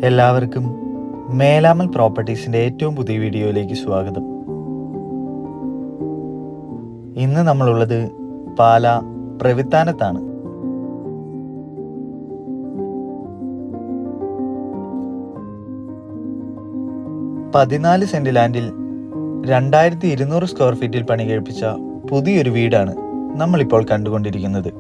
എല്ലാവർക്കും മേലാമൽ പ്രോപ്പർട്ടീസിൻ്റെ ഏറ്റവും പുതിയ വീഡിയോയിലേക്ക് സ്വാഗതം. ഇന്ന് നമ്മളുള്ളത് പാല പ്രവിത്താനത്താണ്. പതിനാല് സെന്റ് ലാൻഡിൽ 2200 സ്ക്വയർ ഫീറ്റിൽ പണി കഴിപ്പിച്ച പുതിയൊരു വീടാണ് നമ്മളിപ്പോൾ കണ്ടുകൊണ്ടിരിക്കുന്നത്.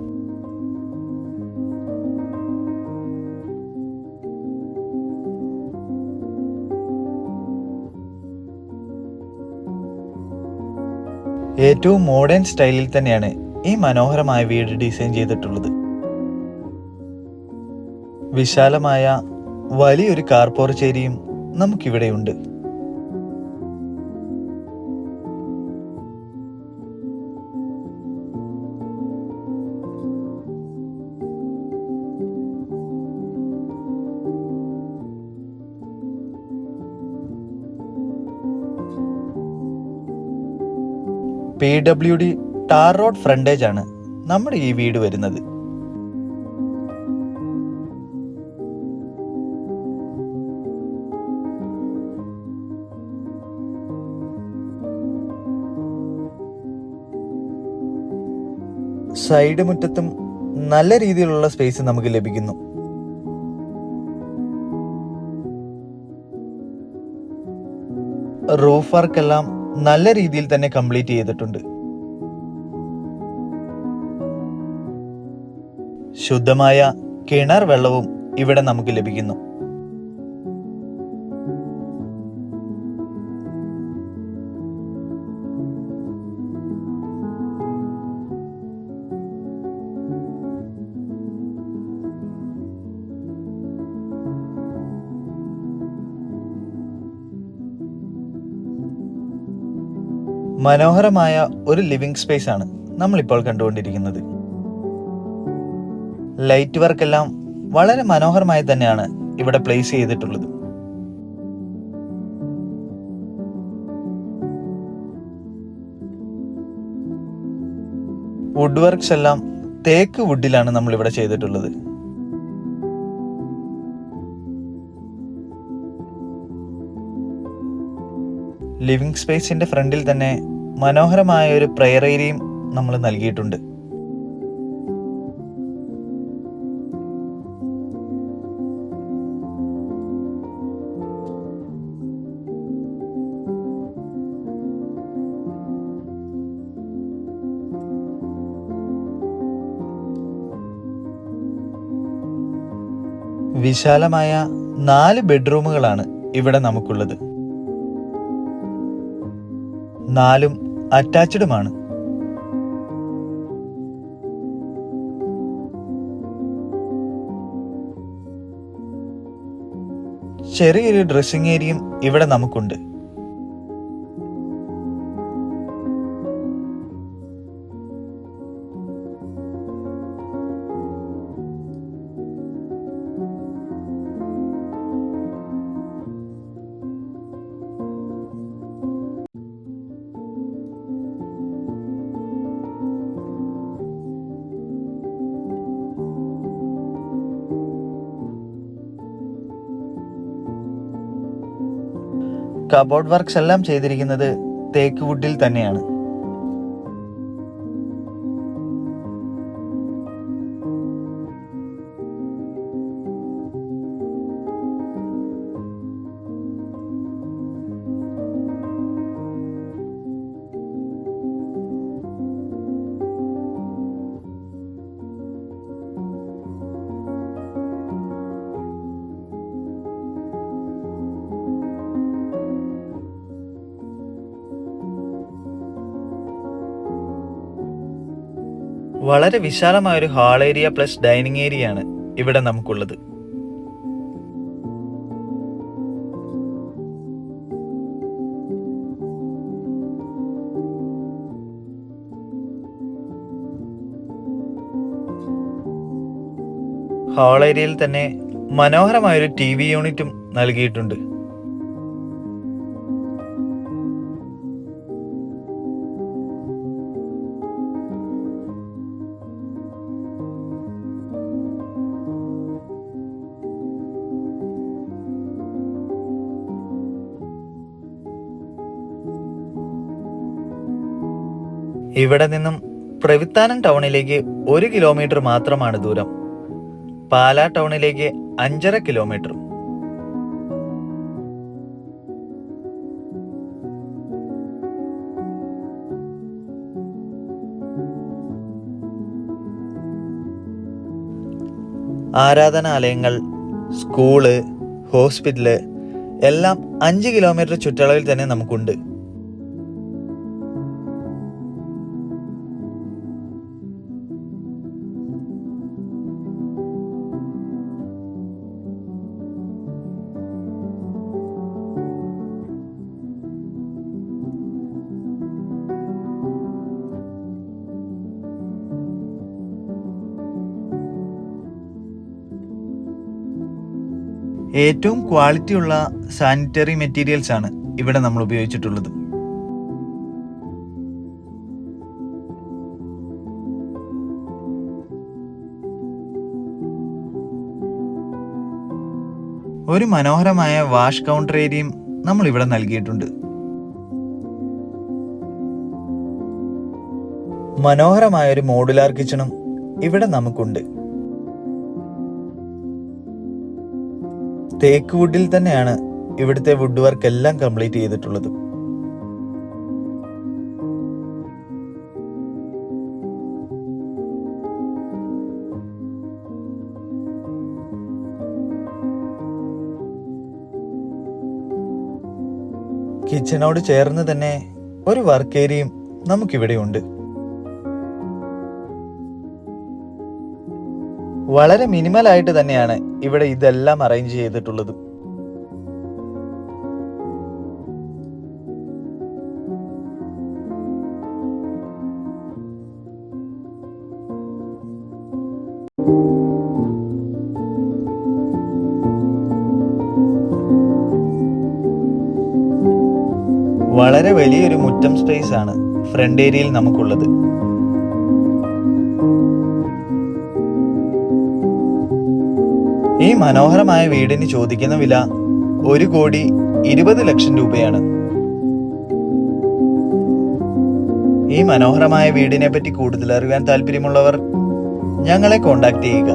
ഏറ്റവും മോഡേൺ സ്റ്റൈലിൽ തന്നെയാണ് ഈ മനോഹരമായ വീട് ഡിസൈൻ ചെയ്തിട്ടുള്ളത്. വിശാലമായ വലിയൊരു കാർ പോർച്ച് ഏരിയയും നമുക്കിവിടെയുണ്ട്. PWD ടാർ റോഡ് ഫ്രണ്ടേജ് ആണ് നമ്മുടെ ഈ വീട് വരുന്നത്. സൈഡ് മുറ്റത്തും നല്ല രീതിയിലുള്ള സ്പേസ് നമുക്ക് ലഭിക്കുന്നു. റൂഫ് വർക്കെല്ലാം നല്ല രീതിയിൽ തന്നെ കംപ്ലീറ്റ് ചെയ്തിട്ടുണ്ട്. ശുദ്ധമായ കിണർ വെള്ളവും ഇവിടെ നമുക്ക് ലഭിക്കുന്നു. മനോഹരമായ ഒരു ലിവിംഗ് സ്പേസ് ആണ് നമ്മളിപ്പോൾ കണ്ടുകൊണ്ടിരിക്കുന്നത്. ലൈറ്റ് വർക്കെല്ലാം വളരെ മനോഹരമായി തന്നെയാണ് ഇവിടെ പ്ലേസ് ചെയ്തിട്ടുള്ളത്. വുഡ് വർക്ക്സ് എല്ലാം തേക്ക് വുഡിലാണ് നമ്മൾ ഇവിടെ ചെയ്തിട്ടുള്ളത്. ലിവിംഗ് സ്പേസിന്റെ ഫ്രണ്ടിൽ തന്നെ മനോഹരമായ ഒരു പ്രെയർ ഏരിയയും നമ്മൾ നൽകിയിട്ടുണ്ട്. വിശാലമായ 4 ബെഡ്റൂമുകളാണ് ഇവിടെ നമുക്കുള്ളത്. 4ഉം അറ്റാച്ച്ഡുമാണ്. ചെറിയൊരു ഡ്രസ്സിംഗ് ഏരിയയും ഇവിടെ നമുക്കുണ്ട്. കബോർഡ് വർക്ക്സ് എല്ലാം ചെയ്തിരിക്കുന്നത് തേക്ക് വുഡിൽ തന്നെയാണ്. വളരെ വിശാലമായ ഒരു hall area plus dining area ആണ് ഇവിടെ നമുക്കുള്ളത്. ഹാൾ ഏരിയയിൽ തന്നെ മനോഹരമായൊരു TV യൂണിറ്റും നൽകിയിട്ടുണ്ട്. ഇവിടെ നിന്നും പ്രവിത്താനം ടൗണിലേക്ക് 1 കിലോമീറ്റർ മാത്രമാണ് ദൂരം. പാലാ ടൗണിലേക്ക് 5.5 കിലോമീറ്റർ. ആരാധനാലയങ്ങൾ, സ്കൂള്, ഹോസ്പിറ്റല് എല്ലാം 5 കിലോമീറ്റർ ചുറ്റളവിൽ തന്നെ നമുക്കുണ്ട്. ഏറ്റവും ക്വാളിറ്റിയുള്ള സാനിറ്ററി മെറ്റീരിയൽസ് ആണ് ഇവിടെ നമ്മൾ ഉപയോഗിച്ചിട്ടുള്ളത്. ഒരു മനോഹരമായ വാഷ് കൗണ്ടർ ഏരിയയും നമ്മൾ ഇവിടെ നൽകിയിട്ടുണ്ട്. മനോഹരമായ ഒരു മോഡുലാർ കിച്ചണും ഇവിടെ നമുക്കുണ്ട്. തേക്ക് വുഡിൽ തന്നെയാണ് ഇവിടുത്തെ വുഡ് വർക്ക് എല്ലാം കംപ്ലീറ്റ് ചെയ്തിട്ടുള്ളത്. കിച്ചണോട് ചേർന്ന് തന്നെ ഒരു വർക്ക് ഏരിയയും നമുക്കിവിടെയുണ്ട്. വളരെ മിനിമൽ ആയിട്ട് തന്നെയാണ് ഇവിടെ ഇതെല്ലാം അറേഞ്ച് ചെയ്തിട്ടുള്ളത്. വളരെ വലിയൊരു മുറ്റം സ്പേസ് ആണ് ഫ്രണ്ട് ഏരിയയിൽ നമുക്കുള്ളത്. ഈ മനോഹരമായ വീടിന് ചോദിക്കുന്ന വില 1,20,00,000 രൂപയാണ്. ഈ മനോഹരമായ വീടിനെ പറ്റി കൂടുതൽ അറിയാൻ താല്പര്യമുള്ളവർ ഞങ്ങളെ കോൺടാക്ട് ചെയ്യുക.